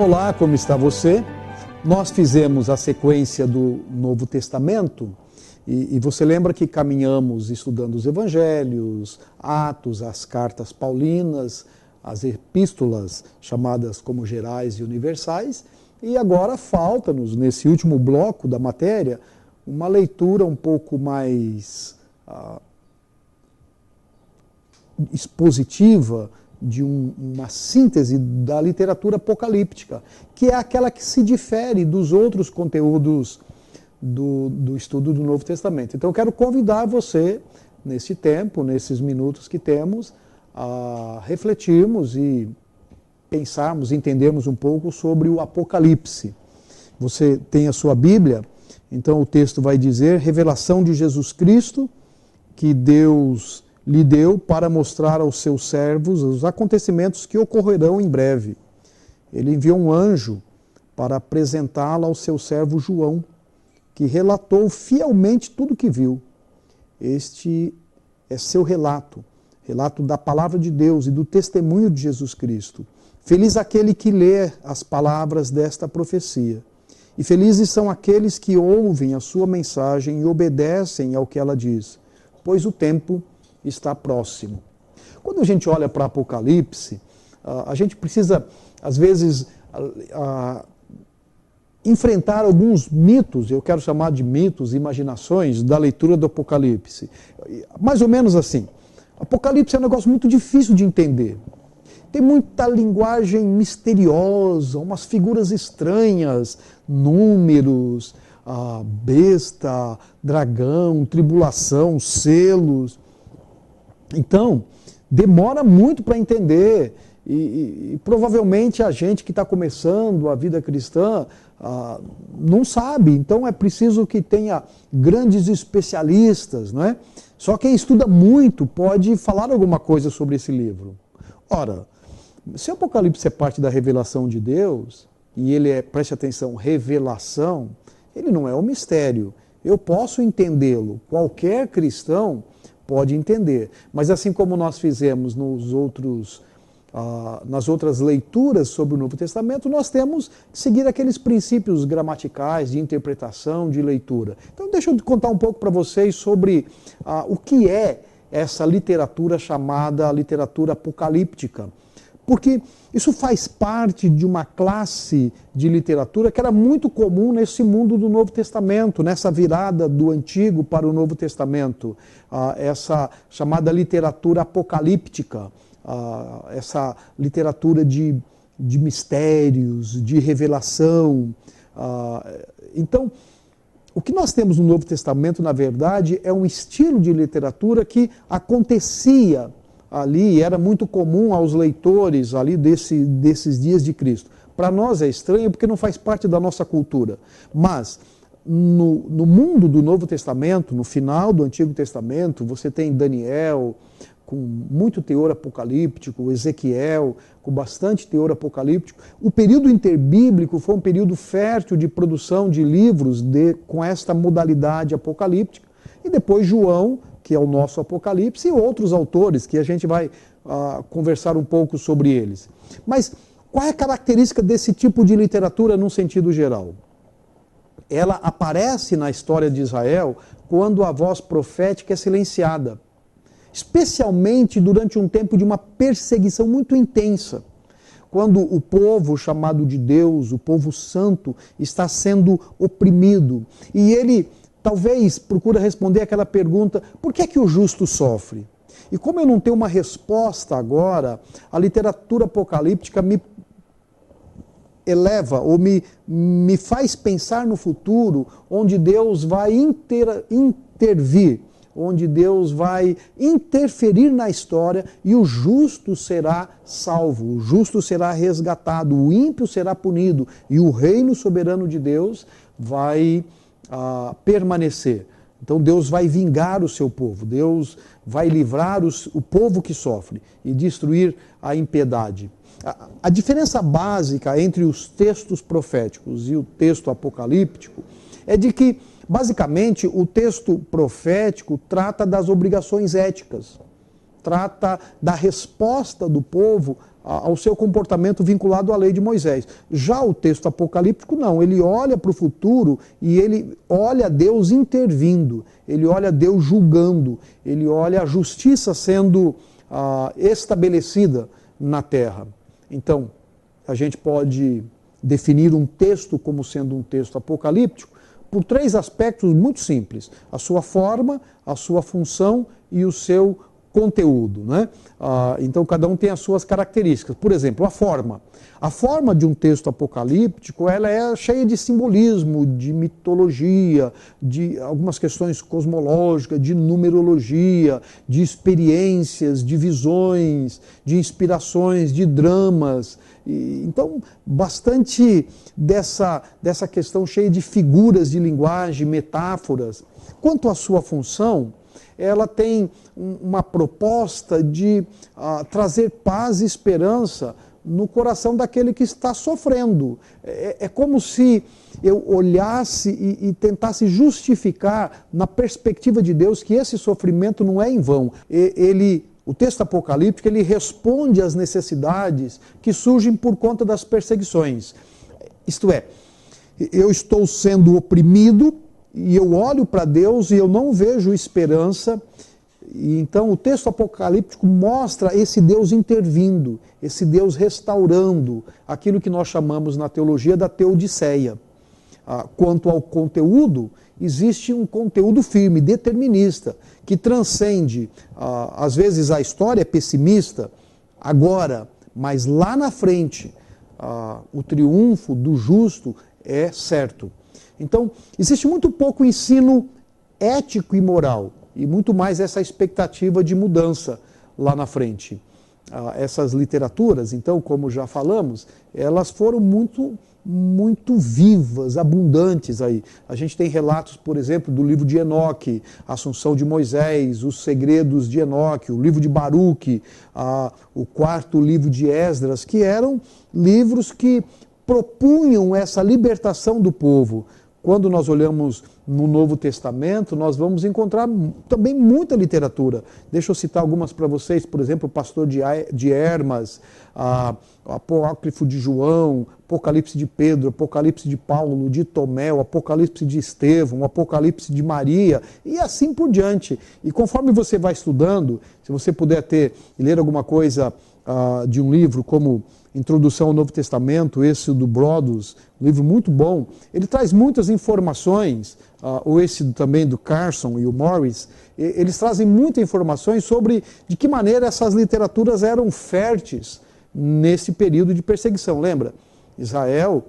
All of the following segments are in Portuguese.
Olá, como está você? Nós fizemos a sequência do Novo Testamento e você lembra que caminhamos estudando os Evangelhos, Atos, as cartas paulinas, as epístolas chamadas como gerais e universais, e agora falta-nos, nesse último bloco da matéria, uma leitura um pouco mais expositiva de uma síntese da literatura apocalíptica, que é aquela que se difere dos outros conteúdos do estudo do Novo Testamento. Então eu quero convidar você, nesse tempo, nesses minutos que temos, a refletirmos e pensarmos, entendermos um pouco sobre o Apocalipse. Você tem a sua Bíblia, então o texto vai dizer: revelação de Jesus Cristo, que Deus lhe deu para mostrar aos seus servos os acontecimentos que ocorrerão em breve. Ele enviou um anjo para apresentá-la ao seu servo João, que relatou fielmente tudo o que viu. Este é seu relato da palavra de Deus e do testemunho de Jesus Cristo. Feliz aquele que lê as palavras desta profecia. E felizes são aqueles que ouvem a sua mensagem e obedecem ao que ela diz, pois o tempo está próximo. Quando a gente olha para Apocalipse, a gente precisa, às vezes, enfrentar alguns mitos, eu quero chamar de mitos, imaginações, da leitura do Apocalipse. Mais ou menos assim. Apocalipse é um negócio muito difícil de entender. Tem muita linguagem misteriosa, umas figuras estranhas, números, besta, dragão, tribulação, selos. Então, demora muito para entender e provavelmente a gente que está começando a vida cristã não sabe. Então é preciso que tenha grandes especialistas, não é? Só quem estuda muito pode falar alguma coisa sobre esse livro. Ora, se o Apocalipse é parte da revelação de Deus, e ele é, preste atenção, revelação, ele não é um mistério. Eu posso entendê-lo, qualquer cristão pode entender. Mas assim como nós fizemos nas outras leituras sobre o Novo Testamento, nós temos que seguir aqueles princípios gramaticais de interpretação, de leitura. Então deixa eu contar um pouco para vocês sobre o que é essa literatura chamada literatura apocalíptica. Porque isso faz parte de uma classe de literatura que era muito comum nesse mundo do Novo Testamento, nessa virada do Antigo para o Novo Testamento, essa chamada literatura apocalíptica, essa literatura de mistérios, de revelação. Então, o que nós temos no Novo Testamento, na verdade, é um estilo de literatura que acontecia ali, era muito comum aos leitores ali desses dias de Cristo. Para nós é estranho porque não faz parte da nossa cultura. Mas no mundo do Novo Testamento, no final do Antigo Testamento, você tem Daniel com muito teor apocalíptico, Ezequiel com bastante teor apocalíptico. O período interbíblico foi um período fértil de produção de livros com esta modalidade apocalíptica. E depois João, que é o nosso Apocalipse, e outros autores, que a gente vai conversar um pouco sobre eles. Mas qual é a característica desse tipo de literatura num sentido geral? Ela aparece na história de Israel quando a voz profética é silenciada, especialmente durante um tempo de uma perseguição muito intensa, quando o povo chamado de Deus, o povo santo, está sendo oprimido, e ele talvez procura responder aquela pergunta: por que é que o justo sofre? E como eu não tenho uma resposta agora, a literatura apocalíptica me eleva ou me faz pensar no futuro, onde Deus vai intervir, onde Deus vai interferir na história e o justo será salvo, o justo será resgatado, o ímpio será punido e o reino soberano de Deus vai permanecer. Então Deus vai vingar o seu povo, Deus vai livrar o povo que sofre e destruir a impiedade. A diferença básica entre os textos proféticos e o texto apocalíptico é de que, basicamente, o texto profético trata das obrigações éticas, trata da resposta do povo ao seu comportamento vinculado à lei de Moisés. Já o texto apocalíptico não, ele olha para o futuro e ele olha Deus intervindo, ele olha Deus julgando, ele olha a justiça sendo estabelecida na terra. Então, a gente pode definir um texto como sendo um texto apocalíptico por 3 aspectos muito simples: a sua forma, a sua função e o seu conteúdo, né? Então cada um tem as suas características. Por exemplo, a forma. A forma de um texto apocalíptico, ela é cheia de simbolismo, de mitologia, de algumas questões cosmológicas, de numerologia, de experiências, de visões, de inspirações, de dramas. Então, bastante dessa questão cheia de figuras de linguagem, metáforas. Quanto à sua função, ela tem uma proposta de trazer paz e esperança no coração daquele que está sofrendo. É como se eu olhasse e tentasse justificar na perspectiva de Deus que esse sofrimento não é em vão. O texto apocalíptico, ele responde às necessidades que surgem por conta das perseguições. Isto é, eu estou sendo oprimido e eu olho para Deus e eu não vejo esperança. E então o texto apocalíptico mostra esse Deus intervindo, esse Deus restaurando aquilo que nós chamamos na teologia da teodiceia. Quanto ao conteúdo, existe um conteúdo firme, determinista, que transcende, às vezes a história é pessimista, agora, mas lá na frente, o triunfo do justo é certo. Então, existe muito pouco ensino ético e moral, e muito mais essa expectativa de mudança lá na frente. Essas literaturas, então, como já falamos, elas foram muito vivas, abundantes aí. A gente tem relatos, por exemplo, do livro de Enoque, a Assunção de Moisés, os segredos de Enoque, o livro de Baruque, o 4º livro de Esdras, que eram livros que propunham essa libertação do povo. Quando nós olhamos no Novo Testamento, nós vamos encontrar também muita literatura. Deixa eu citar algumas para vocês, por exemplo, o Pastor de Hermas, o Apócrifo de João, Apocalipse de Pedro, Apocalipse de Paulo, de Tomé, o Apocalipse de Estevão, o Apocalipse de Maria, e assim por diante. E conforme você vai estudando, se você puder ler alguma coisa de um livro como Introdução ao Novo Testamento, esse do Brodus, um livro muito bom, ele traz muitas informações, ou esse também do Carson e o Morris, eles trazem muitas informações sobre de que maneira essas literaturas eram férteis nesse período de perseguição. Lembra? Israel,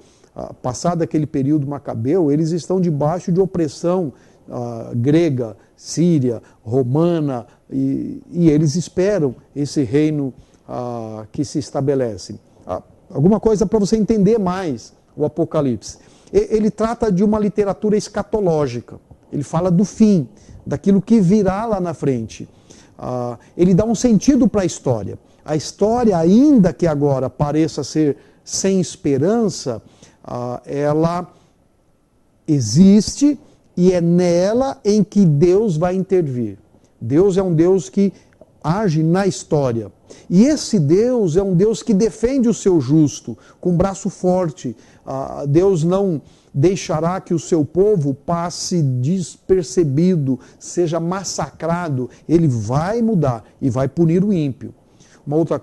passado aquele período macabeu, eles estão debaixo de opressão grega, síria, romana, e eles esperam esse reino que se estabelece. Alguma coisa para você entender mais o Apocalipse. Ele trata de uma literatura escatológica. Ele fala do fim, daquilo que virá lá na frente. Ele dá um sentido para a história. A história, ainda que agora pareça ser sem esperança, ela existe e é nela em que Deus vai intervir. Deus é um Deus que age na história. E esse Deus é um Deus que defende o seu justo com braço forte. Deus não deixará que o seu povo passe despercebido, seja massacrado. Ele vai mudar e vai punir o ímpio. Uma outra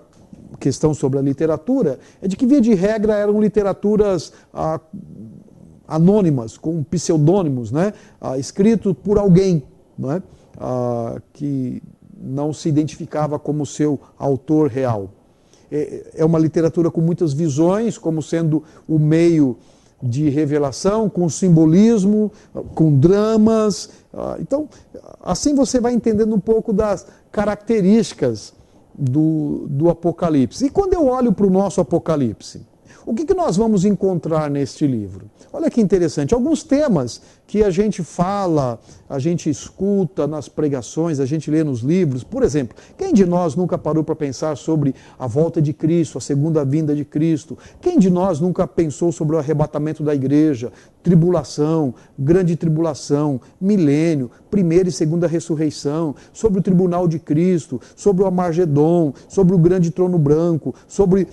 questão sobre a literatura é de que, via de regra, eram literaturas anônimas, com pseudônimos, né? Escritos por alguém, né? Que não se identificava como seu autor real. É uma literatura com muitas visões, como sendo o meio de revelação, com simbolismo, com dramas. Então, assim você vai entendendo um pouco das características do Apocalipse. E quando eu olho para o nosso Apocalipse, o que nós vamos encontrar neste livro? Olha que interessante, alguns temas que a gente fala, a gente escuta nas pregações, a gente lê nos livros. Por exemplo, quem de nós nunca parou para pensar sobre a volta de Cristo, a segunda vinda de Cristo? Quem de nós nunca pensou sobre o arrebatamento da igreja, tribulação, grande tribulação, milênio, primeira e segunda ressurreição, sobre o tribunal de Cristo, sobre o Armagedon, sobre o grande trono branco, sobre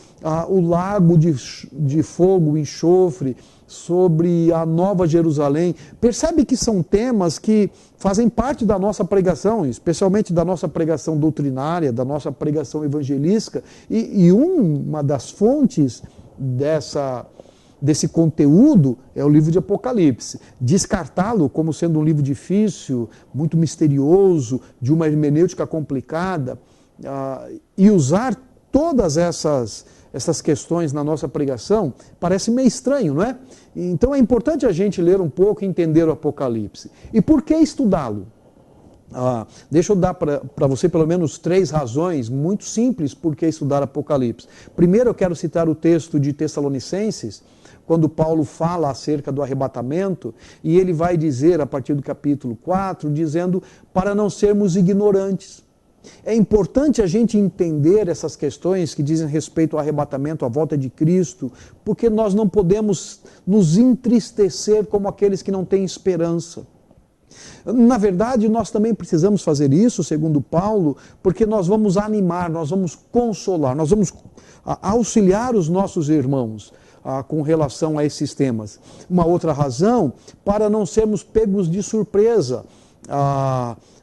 o lago de fogo, enxofre, sobre a Nova Jerusalém? Percebe que são temas que fazem parte da nossa pregação, especialmente da nossa pregação doutrinária, da nossa pregação evangelística, e uma das fontes desse conteúdo é o livro de Apocalipse. Descartá-lo como sendo um livro difícil, muito misterioso, de uma hermenêutica complicada, e usar todas essas questões na nossa pregação, parece meio estranho, não é? Então é importante a gente ler um pouco e entender o Apocalipse. E por que estudá-lo? Deixa eu dar para você pelo menos 3 razões muito simples por que estudar Apocalipse. Primeiro, eu quero citar o texto de Tessalonicenses, quando Paulo fala acerca do arrebatamento, e ele vai dizer, a partir do capítulo 4, dizendo, para não sermos ignorantes. É importante a gente entender essas questões que dizem respeito ao arrebatamento, à volta de Cristo, porque nós não podemos nos entristecer como aqueles que não têm esperança. Na verdade, nós também precisamos fazer isso, segundo Paulo, porque nós vamos animar, nós vamos consolar, nós vamos auxiliar os nossos irmãos com relação a esses temas. Uma outra razão, para não sermos pegos de surpresa.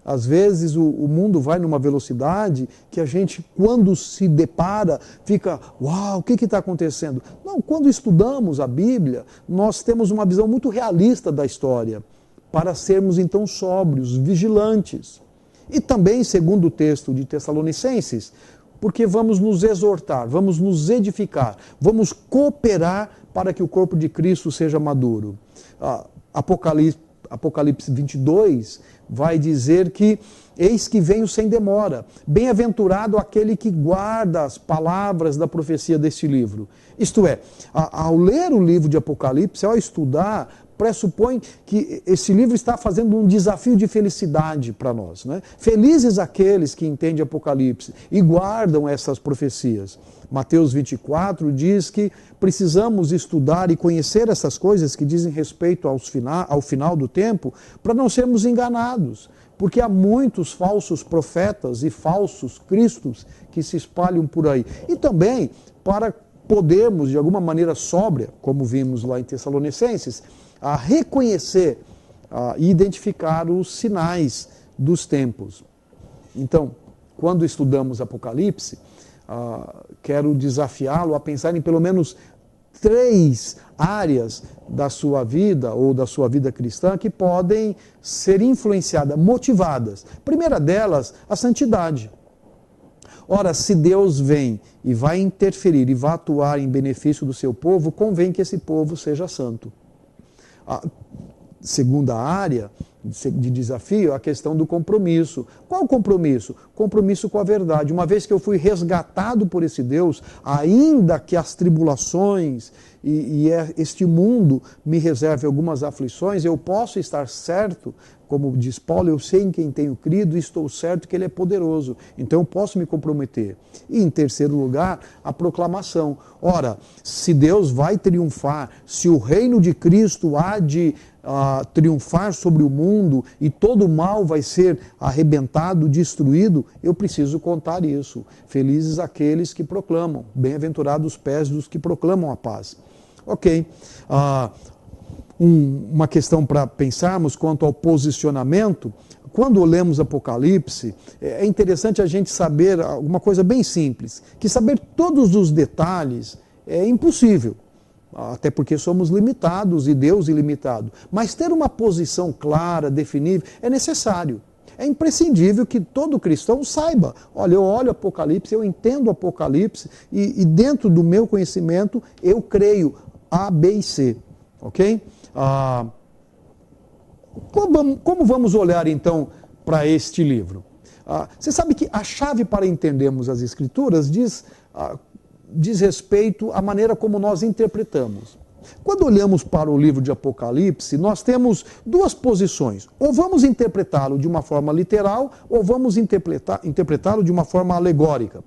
Às vezes o mundo vai numa velocidade que a gente, quando se depara, fica, uau, o que está acontecendo? Não, quando estudamos a Bíblia, nós temos uma visão muito realista da história, para sermos então sóbrios, vigilantes. E também, segundo o texto de Tessalonicenses, porque vamos nos exortar, vamos nos edificar, vamos cooperar para que o corpo de Cristo seja maduro. Apocalipse 22 vai dizer que eis que venho sem demora, bem-aventurado aquele que guarda as palavras da profecia deste livro. Isto é, ao ler o livro de Apocalipse, ao estudar, pressupõe que esse livro está fazendo um desafio de felicidade para nós, né? Felizes aqueles que entendem Apocalipse e guardam essas profecias. Mateus 24 diz que precisamos estudar e conhecer essas coisas que dizem respeito ao final do tempo, para não sermos enganados, porque há muitos falsos profetas e falsos cristos que se espalham por aí. E também para podermos, de alguma maneira sóbria, como vimos lá em Tessalonicenses, a reconhecer e identificar os sinais dos tempos. Então, quando estudamos Apocalipse, quero desafiá-lo a pensar em pelo menos 3 áreas da sua vida ou da sua vida cristã que podem ser influenciadas, motivadas. Primeira delas, a santidade. Ora, se Deus vem e vai interferir e vai atuar em benefício do seu povo, convém que esse povo seja santo. A segunda área de desafio é a questão do compromisso. Qual o compromisso? Compromisso com a verdade. Uma vez que eu fui resgatado por esse Deus, ainda que as tribulações e este mundo me reserve algumas aflições, eu posso estar certo, como diz Paulo, eu sei em quem tenho crido e estou certo que Ele é poderoso. Então eu posso me comprometer. E em terceiro lugar, a proclamação. Ora, se Deus vai triunfar, se o reino de Cristo há de triunfar sobre o mundo e todo o mal vai ser arrebentado, destruído, eu preciso contar isso. Felizes aqueles que proclamam, bem-aventurados os pés dos que proclamam a paz. Ok. Uma questão para pensarmos quanto ao posicionamento. Quando lemos Apocalipse, é interessante a gente saber uma coisa bem simples, que saber todos os detalhes é impossível, até porque somos limitados e Deus ilimitado. Mas ter uma posição clara, definível, é necessário. É imprescindível que todo cristão saiba. Olha, eu olho Apocalipse, eu entendo Apocalipse e dentro do meu conhecimento eu creio A, B e C. Ok? Como vamos olhar então para este livro? Você sabe que a chave para entendermos as Escrituras diz respeito à maneira como nós interpretamos. Quando olhamos para o livro de Apocalipse, nós temos duas posições. Ou vamos interpretá-lo de uma forma literal, ou vamos interpretá-lo de uma forma alegórica.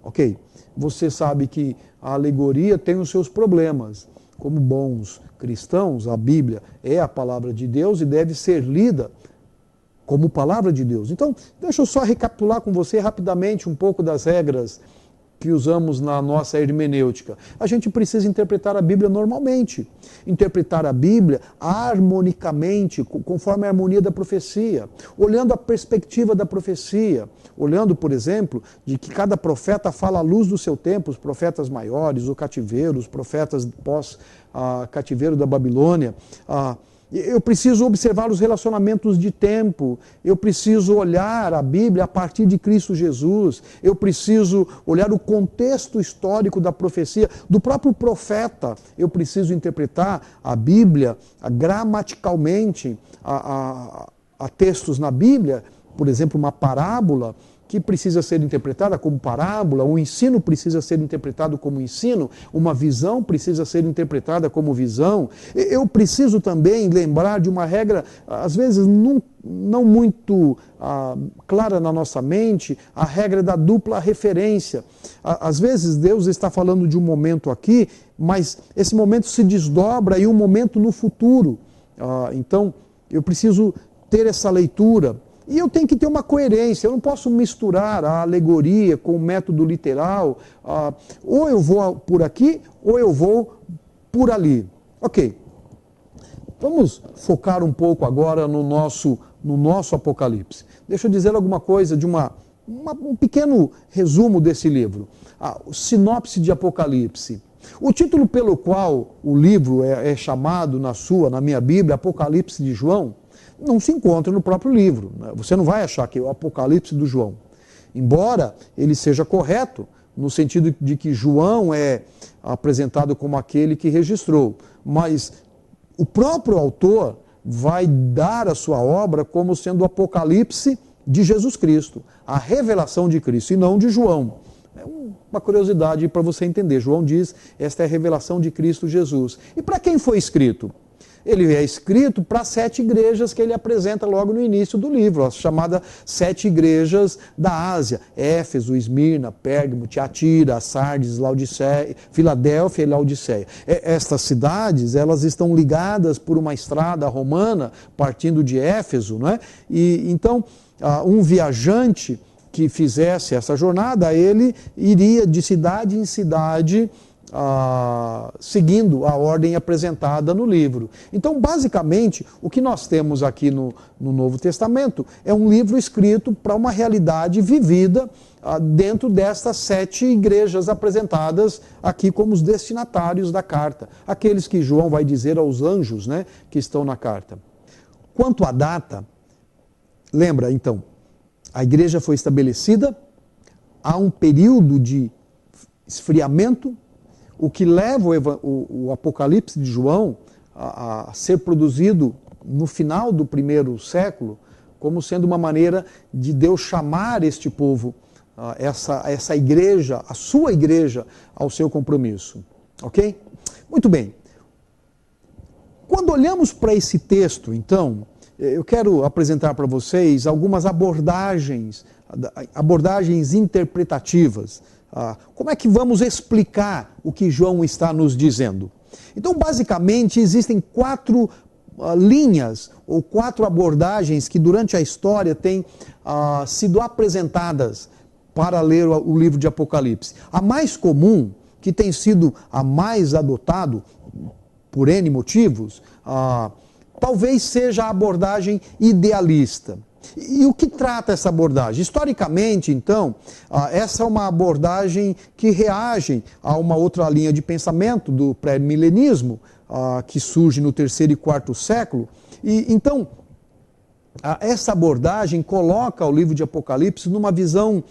Ok? Você sabe que a alegoria tem os seus problemas. Como bons cristãos, a Bíblia é a palavra de Deus e deve ser lida como palavra de Deus. Então, deixa eu só recapitular com você rapidamente um pouco das regras que usamos na nossa hermenêutica. A gente precisa interpretar a Bíblia normalmente. Interpretar a Bíblia harmonicamente, conforme a harmonia da profecia. Olhando a perspectiva da profecia. Olhando, por exemplo, de que cada profeta fala à luz do seu tempo, os profetas maiores, o cativeiro, os profetas pós-cativeiro da Babilônia. Eu preciso observar os relacionamentos de tempo, eu preciso olhar a Bíblia a partir de Cristo Jesus, eu preciso olhar o contexto histórico da profecia, do próprio profeta, eu preciso interpretar a Bíblia gramaticalmente, a textos na Bíblia, por exemplo, uma parábola que precisa ser interpretada como parábola, um ensino precisa ser interpretado como ensino, uma visão precisa ser interpretada como visão. Eu preciso também lembrar de uma regra, às vezes não muito clara na nossa mente, a regra da dupla referência. Às vezes Deus está falando de um momento aqui, mas esse momento se desdobra em um momento no futuro. Então, eu preciso ter essa leitura. E eu tenho que ter uma coerência, eu não posso misturar a alegoria com o método literal, ou eu vou por aqui, ou eu vou por ali. Ok, vamos focar um pouco agora no nosso Apocalipse. Deixa eu dizer alguma coisa de um pequeno resumo desse livro. Sinopse de Apocalipse. O título pelo qual o livro é chamado na minha Bíblia, Apocalipse de João, não se encontra no próprio livro. Você não vai achar que é o Apocalipse do João. Embora ele seja correto, no sentido de que João é apresentado como aquele que registrou, mas o próprio autor vai dar a sua obra como sendo o Apocalipse de Jesus Cristo, a revelação de Cristo, e não de João. É uma curiosidade para você entender. João diz, esta é a revelação de Cristo Jesus. E para quem foi escrito? Ele é escrito para 7 igrejas que ele apresenta logo no início do livro, as chamadas 7 igrejas da Ásia: Éfeso, Esmirna, Pérgamo, Tiatira, Sardes, Laodiceia, Filadélfia e Laodiceia. Estas cidades, elas estão ligadas por uma estrada romana partindo de Éfeso, não é? E então, um viajante que fizesse essa jornada, ele iria de cidade em cidade, seguindo a ordem apresentada no livro. Então, basicamente, o que nós temos aqui no Novo Testamento é um livro escrito para uma realidade vivida dentro destas 7 igrejas apresentadas aqui como os destinatários da carta, aqueles que João vai dizer aos anjos, né, que estão na carta. Quanto à data, lembra então, a igreja foi estabelecida, há um período de esfriamento, o que leva o Apocalipse de João a ser produzido no final do 1º século, como sendo uma maneira de Deus chamar este povo, essa igreja, a sua igreja, ao seu compromisso. Ok? Muito bem. Quando olhamos para esse texto, então, eu quero apresentar para vocês algumas abordagens interpretativas. Como é que vamos explicar o que João está nos dizendo? Então, basicamente, existem 4 linhas ou 4 abordagens que durante a história têm sido apresentadas para ler o livro de Apocalipse. A mais comum, que tem sido a mais adotado por N motivos, talvez seja a abordagem idealista. E o que trata essa abordagem? Historicamente, então, essa é uma abordagem que reage a uma outra linha de pensamento do pré-milenismo, que surge no 3º e 4º século. E então, essa abordagem coloca o livro de Apocalipse numa visão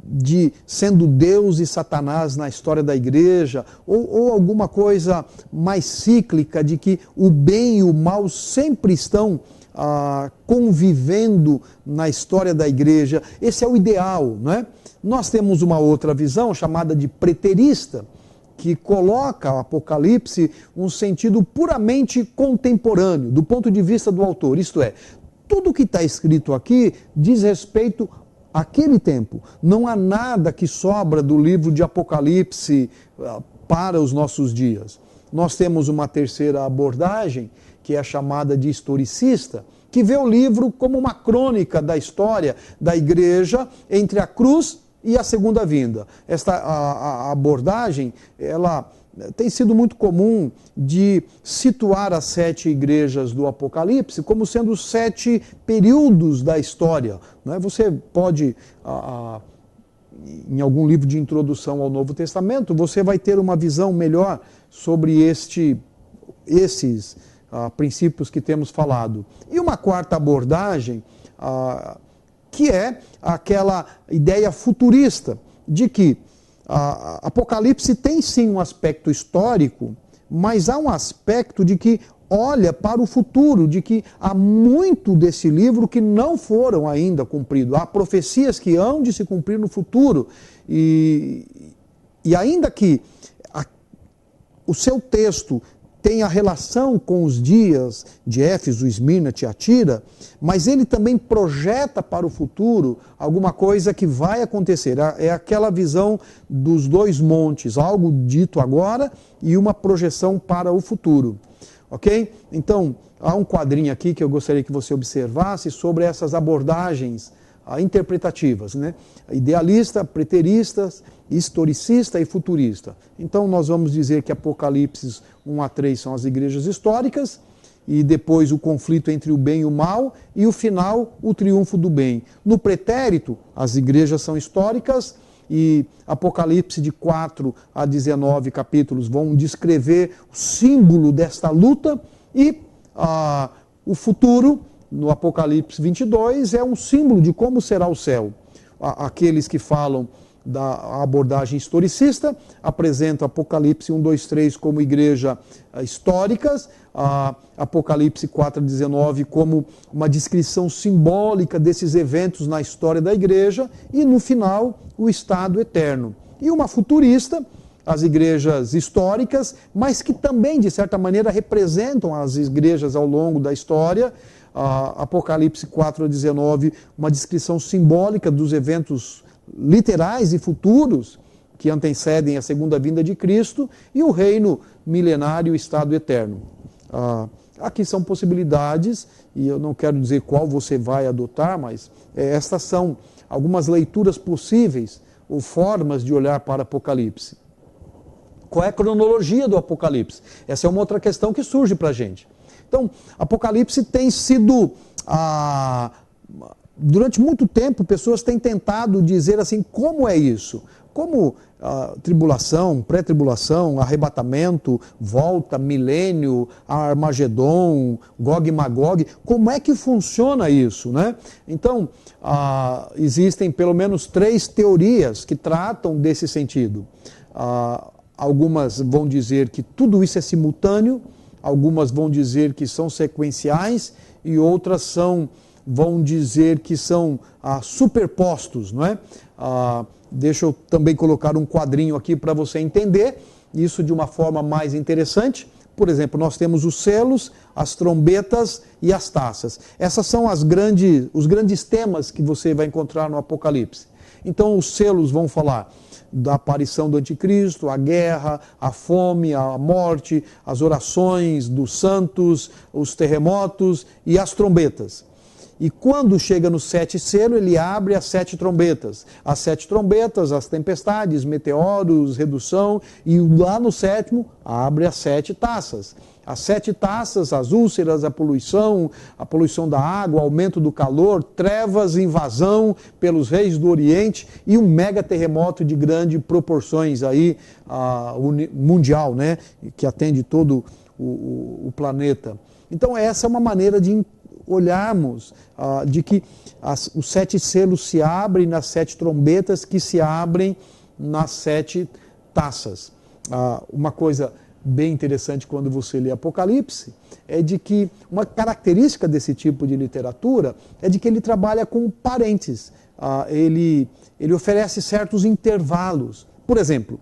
de sendo Deus e Satanás na história da igreja, ou alguma coisa mais cíclica, de que o bem e o mal sempre estão convivendo na história da igreja. Esse é o ideal, não é? Nós temos uma outra visão chamada de preterista, que coloca o Apocalipse um sentido puramente contemporâneo, do ponto de vista do autor. Isto é, tudo que está escrito aqui diz respeito àquele tempo. Não há nada que sobra do livro de Apocalipse para os nossos dias. Nós temos uma terceira abordagem, que é a chamada de historicista, que vê o livro como uma crônica da história da igreja entre a cruz e a segunda vinda. A abordagem, ela tem sido muito comum de situar as 7 igrejas do Apocalipse como sendo 7 períodos da história. Você pode, em algum livro de introdução ao Novo Testamento, você vai ter uma visão melhor sobre esses princípios que temos falado. E uma quarta abordagem, que é aquela ideia futurista, de que Apocalipse tem sim um aspecto histórico, mas há um aspecto de que olha para o futuro, de que há muito desse livro que não foram ainda cumpridos. Há profecias que hão de se cumprir no futuro, e ainda que o seu texto tem a relação com os dias de Éfeso, Esmirna, Tiatira, mas ele também projeta para o futuro alguma coisa que vai acontecer. É aquela visão dos 2 montes, algo dito agora e uma projeção para o futuro. Ok? Então, há um quadrinho aqui que eu gostaria que você observasse sobre essas abordagens interpretativas, né? Idealista, preterista, historicista e futurista. Então nós vamos dizer que Apocalipse 1 a 3 são as igrejas históricas, e depois o conflito entre o bem e o mal, e o final, o triunfo do bem. No pretérito, as igrejas são históricas, e Apocalipse de 4 a 19 capítulos vão descrever o símbolo desta luta, e o futuro, no Apocalipse 22, é um símbolo de como será o céu. Aqueles que falam da abordagem historicista apresentam Apocalipse 1, 2, 3 como igreja históricas, Apocalipse 4 a 19 como uma descrição simbólica desses eventos na história da igreja, e no final o estado eterno. E uma futurista, as igrejas históricas, mas que também de certa maneira representam as igrejas ao longo da história. Apocalipse 4 a 19, uma descrição simbólica dos eventos literais e futuros que antecedem a segunda vinda de Cristo, e o reino milenário e o estado eterno. Aqui são possibilidades, e eu não quero dizer qual você vai adotar, mas estas são algumas leituras possíveis ou formas de olhar para Apocalipse. Qual é a cronologia do Apocalipse? Essa é uma outra questão que surge para a gente. Então, Apocalipse tem sido, durante muito tempo, pessoas têm tentado dizer assim, como é isso? Como tribulação, pré-tribulação, arrebatamento, volta, milênio, Armagedon, Gog e Magog, como é que funciona isso, né? Então, existem pelo menos 3 teorias que tratam desse sentido. Algumas vão dizer que tudo isso é simultâneo, algumas vão dizer que são sequenciais, e outras vão dizer que são superpostos, não é? Deixa eu também colocar um quadrinho aqui para você entender isso de uma forma mais interessante. Por exemplo, nós temos os selos, as trombetas e as taças. Essas são os grandes temas que você vai encontrar no Apocalipse. Então, os selos vão falar da aparição do anticristo, a guerra, a fome, a morte, as orações dos santos, os terremotos e as trombetas. E quando chega no 7 selo, ele abre as 7 trombetas. As 7 trombetas, as tempestades, meteoros, redução, e lá no 7º abre as 7 taças. As 7 taças, as úlceras, a poluição da água, aumento do calor, trevas, invasão pelos reis do Oriente e um mega terremoto de grandes proporções aí, mundial, né, que atende todo o planeta. Então essa é uma maneira de olharmos de que os 7 selos se abrem nas 7 trombetas que se abrem nas 7 taças. Uma coisa bem interessante quando você lê Apocalipse é de que uma característica desse tipo de literatura é de que ele trabalha com parênteses. Ele oferece certos intervalos. Por exemplo,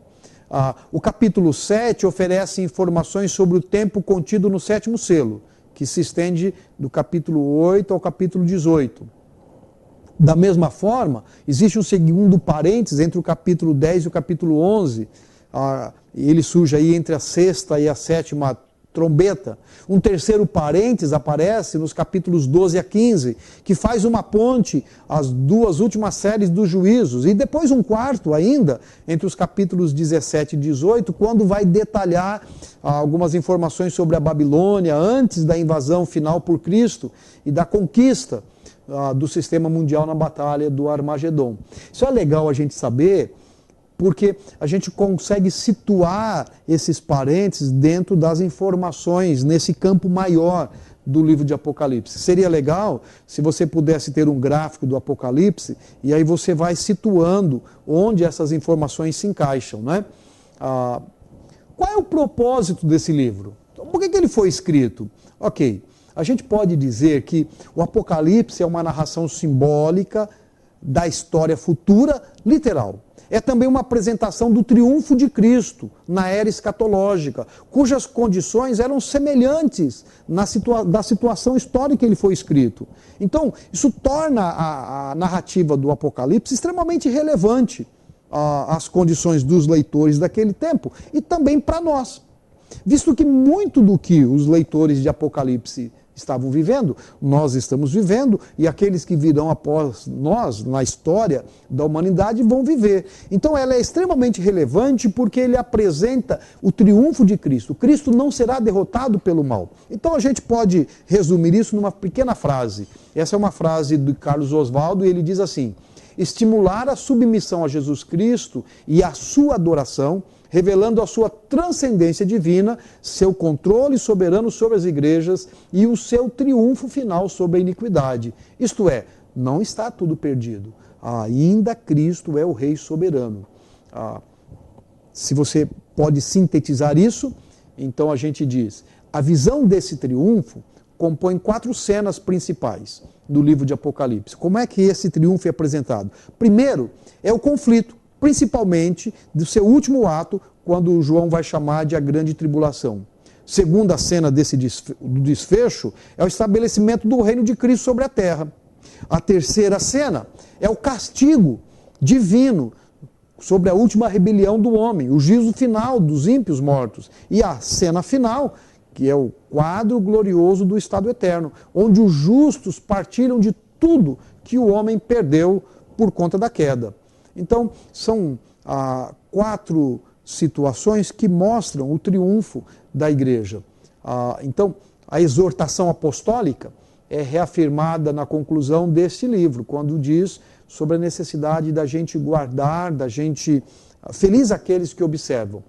O capítulo 7 oferece informações sobre o tempo contido no 7º selo, que se estende do capítulo 8 ao capítulo 18. Da mesma forma, existe um segundo parênteses entre o capítulo 10 e o capítulo 11. Ele surge aí entre a 6ª e a 7ª trombeta. Um terceiro parênteses aparece nos capítulos 12 a 15, que faz uma ponte às 2 últimas séries dos juízos. E depois um quarto ainda, entre os capítulos 17 e 18, quando vai detalhar algumas informações sobre a Babilônia, antes da invasão final por Cristo e da conquista do sistema mundial na batalha do Armagedon. Isso é legal a gente saber, porque a gente consegue situar esses parênteses dentro das informações, nesse campo maior do livro de Apocalipse. Seria legal se você pudesse ter um gráfico do Apocalipse, e aí você vai situando onde essas informações se encaixam, né? Qual é o propósito desse livro? Por que ele foi escrito? Ok, a gente pode dizer que o Apocalipse é uma narração simbólica da história futura, literal. É também uma apresentação do triunfo de Cristo na era escatológica, cujas condições eram semelhantes da situação histórica que ele foi escrito. Então, isso torna a narrativa do Apocalipse extremamente relevante às condições dos leitores daquele tempo e também para nós. Visto que muito do que os leitores de Apocalipse estavam vivendo, nós estamos vivendo, e aqueles que virão após nós, na história da humanidade, vão viver. Então ela é extremamente relevante porque ele apresenta o triunfo de Cristo. Cristo não será derrotado pelo mal. Então a gente pode resumir isso numa pequena frase. Essa é uma frase de Carlos Oswaldo, e ele diz assim: estimular a submissão a Jesus Cristo e a sua adoração, revelando a sua transcendência divina, seu controle soberano sobre as igrejas e o seu triunfo final sobre a iniquidade. Isto é, não está tudo perdido. Ainda Cristo é o Rei soberano. Se você pode sintetizar isso, então a gente diz: a visão desse triunfo compõe 4 cenas principais do livro de Apocalipse. Como é que esse triunfo é apresentado? Primeiro, é o conflito, principalmente do seu último ato, quando João vai chamar de a grande tribulação. Segunda cena do desfecho é o estabelecimento do reino de Cristo sobre a terra. A terceira cena é o castigo divino sobre a última rebelião do homem, o juízo final dos ímpios mortos. E a cena final, que é o quadro glorioso do estado eterno, onde os justos partilham de tudo que o homem perdeu por conta da queda. Então, são 4 situações que mostram o triunfo da igreja. Então, a exortação apostólica é reafirmada na conclusão deste livro, quando diz sobre a necessidade da gente guardar, da gente... Feliz aqueles que observam.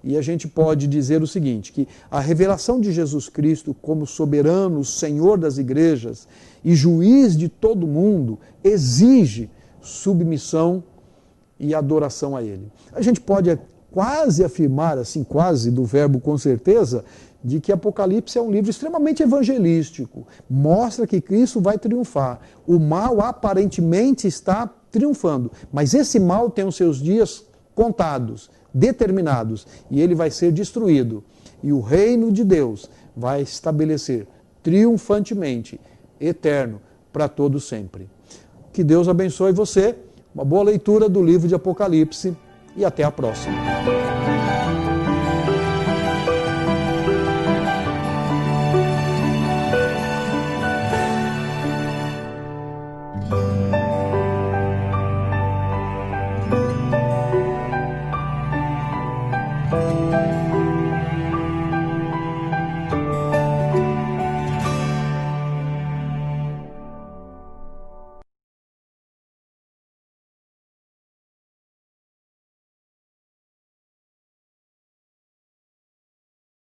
E a gente pode dizer o seguinte, que a revelação de Jesus Cristo como soberano, Senhor das igrejas e juiz de todo mundo, exige submissão e adoração a Ele. A gente pode quase afirmar, assim, quase do verbo com certeza, de que Apocalipse é um livro extremamente evangelístico. Mostra que Cristo vai triunfar. O mal aparentemente está triunfando, mas esse mal tem os seus dias contados, determinados, e ele vai ser destruído. E o reino de Deus vai estabelecer triunfantemente, eterno, para todo sempre. Que Deus abençoe você. Uma boa leitura do livro de Apocalipse e até a próxima.